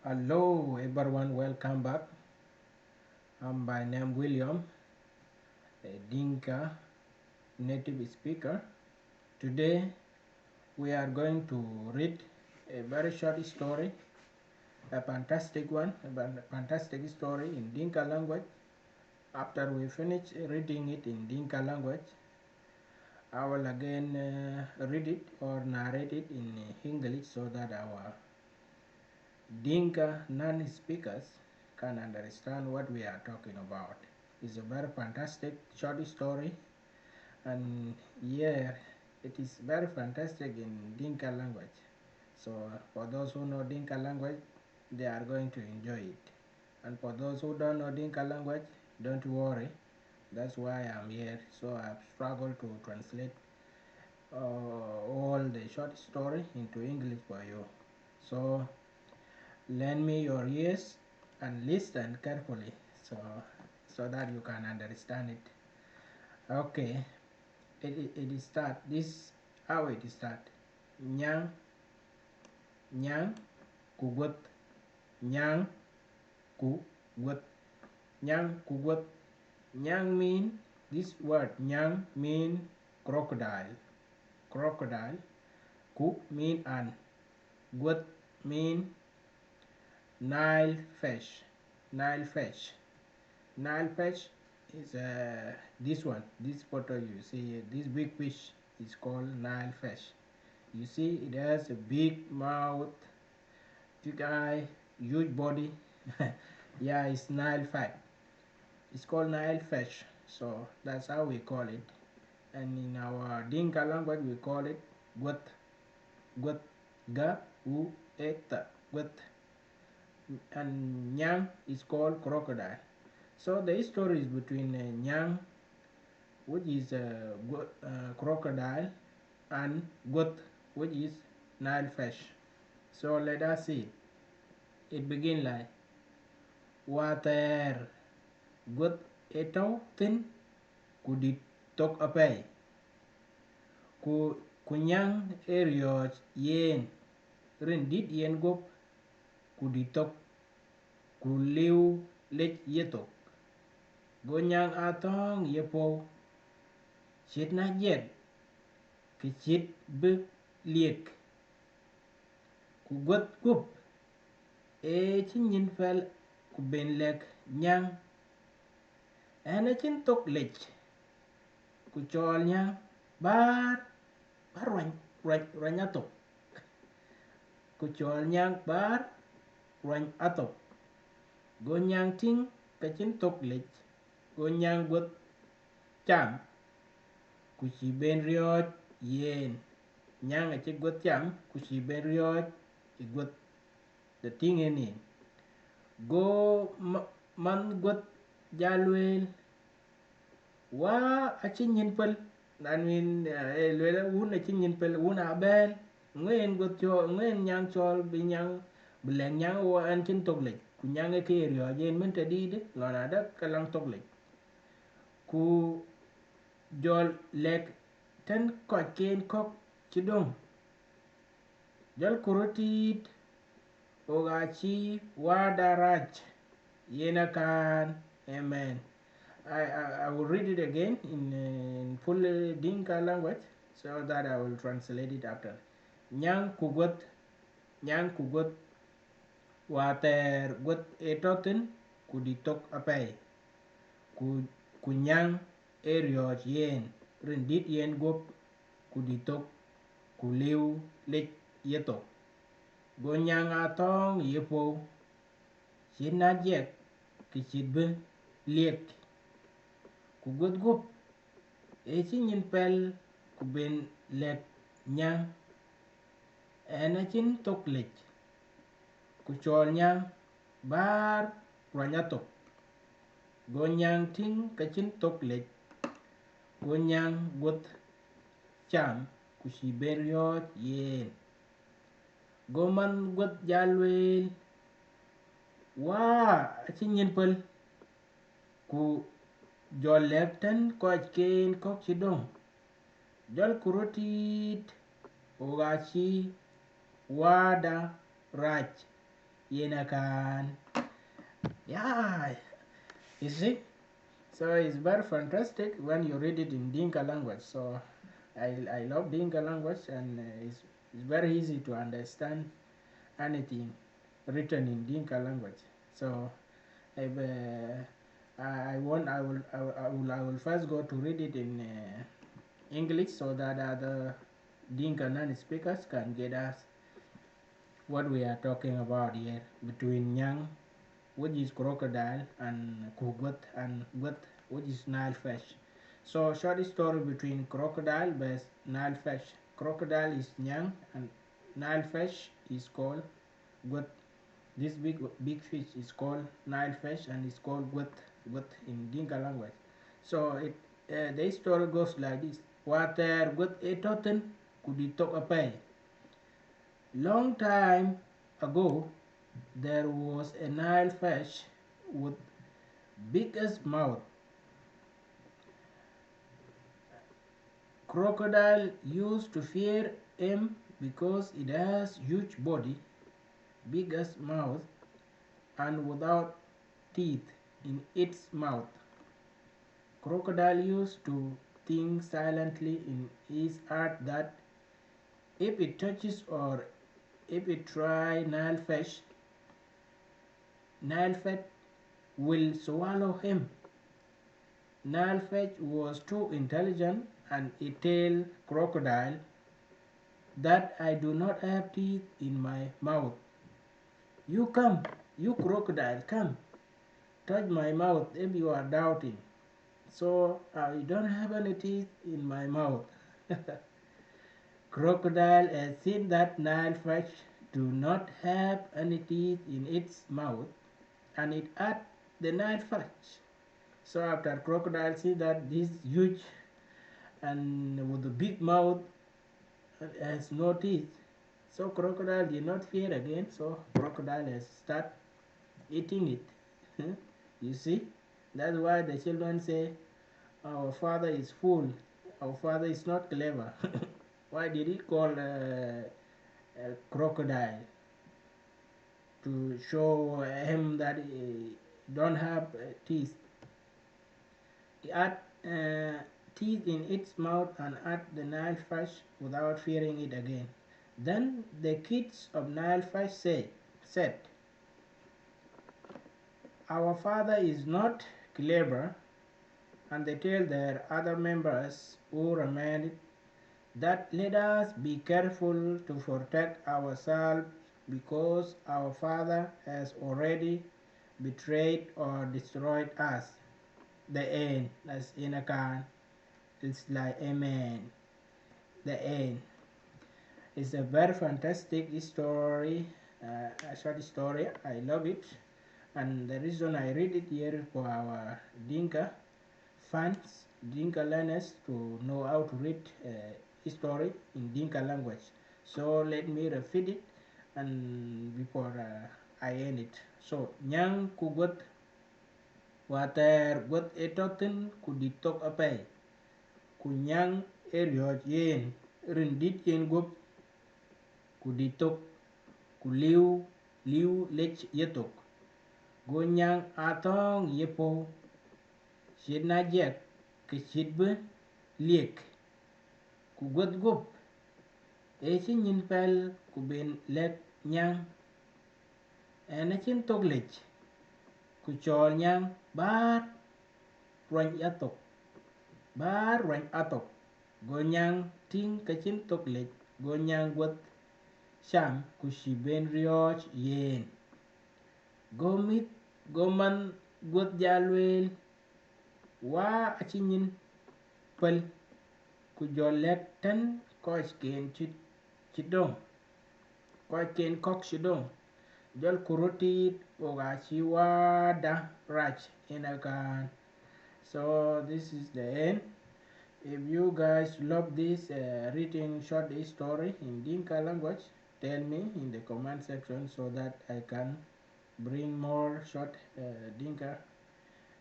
Hello everyone, welcome back. I'm by name William, a Dinka native speaker. Today we are going to read a very short story, a fantastic one, a fantastic story in Dinka language. After we finish reading it in Dinka language, I will again read it or narrate it in English so that our Dinka non-speakers can understand what we are talking about. It's a very fantastic short story, and yeah, it is very fantastic in Dinka language. So for those who know Dinka language, they are going to enjoy it. And for those who don't know Dinka language, don't worry. That's why I'm here. So I've struggled to translate all the short story into English for you. So lend me your ears and listen carefully so that you can understand it. Okay, it start this how it start. Nyang nyang kugut nyang kugut nyang kugut. Nyang mean this word nyang mean crocodile. Crocodile. Ku mean an. Gut mean Nile fish. Nile fish. Nile perch is this one. This photo you see, this big fish is called Nile fish. You see, it has a big mouth, big eye, huge body. Yeah, it's Nile fish. It's called Nile fish. So that's how we call it. And in our Dinka language, we call it Gueth. Gueth. Ga u eta. Gueth. And Nyang is called crocodile. So the story is between Nyang, which is crocodile, and Gueth, which is Nile fish. So let us see. It begins like water. Gueth eto thin kudit tok apay. Kunyang erioj yen rendit yen gop kuditok kuliu lech yetok. Gonyang atong yepo chit na jet ke chit be liek ku got gup e chin yin fel ku ben lek nyang ene chin tok lech ku chol nyang bar rany atok ku chol nyang bar rany atok. Go nyang ting ka chin tok lech go nyang got cham ku chi ben rioj yen nyang a chi got cham ku chi ben rioj I got the thing in it. Go man got jalwel wa a chin yin pel. That mean lwela un a chin yin pel un a bel ngwen got cho ngwen nyang chol bi nyang bileng nyang wa an chin tok lech ku nyang e ke rioj yen men ta di de lona da kalang tok lech ku jol lek ten koch ken kok chidong jol kurotit ogachi wadarach yenakan. Amen. I will read it again in full Dinka language so that I will translate it after. Nyang kugot water got etotin kuditok apay kunyang erioj yen rendit yen gop kuditok kuliu lech yetok. Gonyang atong yepo chin na jek ki chit be liek ku got gup e chin yin pel ku ben lek nyang ena chin tok lech ku chol nyang bar ranyatok. Go nyang ting ka chin tok lech go nyang got cham ku chi ben rioj yen. Go man got jalwel wa a chin yin pel ku jol lek ten koch ken kok chidong jol kurotit ogachi wada rach yenakan. Yeah, you see? So it's very fantastic when you read it in Dinka language. So I love Dinka language, and it's very easy to understand anything written in Dinka language. So if, I will first go to read it in English so that other Dinka non-speakers can get us what we are talking about here between Nyang, which is crocodile, and Gueth and Gueth, which is Nile-perch. So short story between crocodile versus Nile-perch. Crocodile is Nyang and Nile-perch is called Gueth. This big fish is called Nile-perch and it's called Gueth in Dinka language. So the story goes like this. Water Gueth etoten kuditok apay. Long time ago, there was a Nile fish with biggest mouth. Crocodile used to fear him because it has huge body, biggest mouth, and without teeth in its mouth. Crocodile used to think silently in his heart that if it touches or if it try Nile fish will swallow him. Nile-perch was too intelligent, and it told Crocodile that I do not have teeth in my mouth. You come, you crocodile, come, touch my mouth if you are doubting. So I don't have any teeth in my mouth. Crocodile has seen that Nile-perch do not have any teeth in its mouth, and it ate the Nile-perch. So after crocodile see that this huge and with a big mouth has no teeth, so crocodile did not fear again. So crocodile has start eating it. You see, that's why the children say our father is fool, our father is not clever. Why did he call a crocodile? To show him that he don't have teeth. He had teeth in its mouth and ate the Nile-perch without fearing it again. Then the kids of Nile-perch said, our father is not clever, and they tell their other members who remained that let us be careful to protect ourselves because our father has already betrayed or destroyed us. The end. That's in a can. It's like amen. The end. It's a very fantastic story, a short story. I love it, and the reason I read it here for our Dinka fans, Dinka learners to know how to read history in Dinka language. So let me repeat it, and before I end it. So Nyang kugot water got etotin kuditok apay kunyang eriot yen rindit yen gop kuditok kuliu liu lech yetok gonyang atong yepo shid na jek ke shid be liek ku got gop echi nyin pel ku ben lek nyang enachin tok lech ku chol nyang bar rwany yatok bar rwany atok gonyang ting kachin tok lech gonyang got Sham ku shi ben rioch yen. Gomit goman got jalwel wa achinyin pel ku jolek ten koch ken chidong. Koch ken kok chidong. Jol kurutit ogachi wada rach in a can. So this is the end. If you guys love this reading short story in Dinka language, tell me in the comment section so that I can bring more short Dinka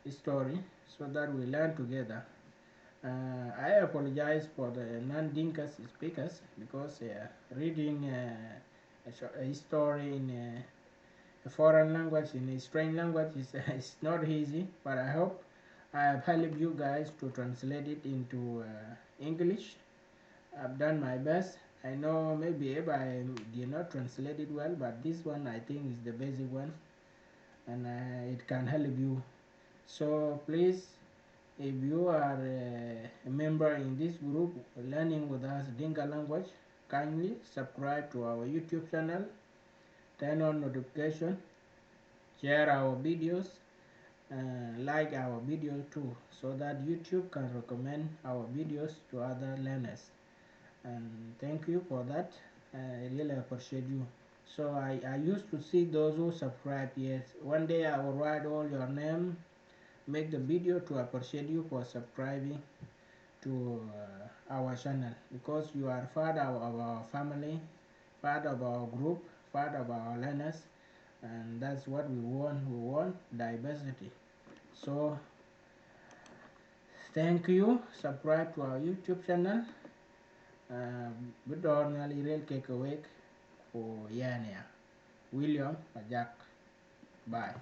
story so that we learn together. I apologize for the non-Dinka speakers because reading a story in a foreign language, in a strange language, is it's not easy, but I hope I have helped you guys to translate it into English. I've done my best. I know maybe if I did not translate it well, but this one I think is the basic one, and it can help you. So please, if you are a member in this group learning with us Dinka language, kindly subscribe to our YouTube channel, turn on notification, share our videos, like our video too, so that YouTube can recommend our videos to other learners. And thank you for that. I really appreciate you. So I used to see those who subscribe. Yes, one day I will write all your name, make the video to appreciate you for subscribing to our channel, because you are part of our family, part of our group, part of our learners, and that's what we want. We want diversity. So thank you. Subscribe to our YouTube channel. Bedornal Irel Kekewek for Yania William Ajak. Bye.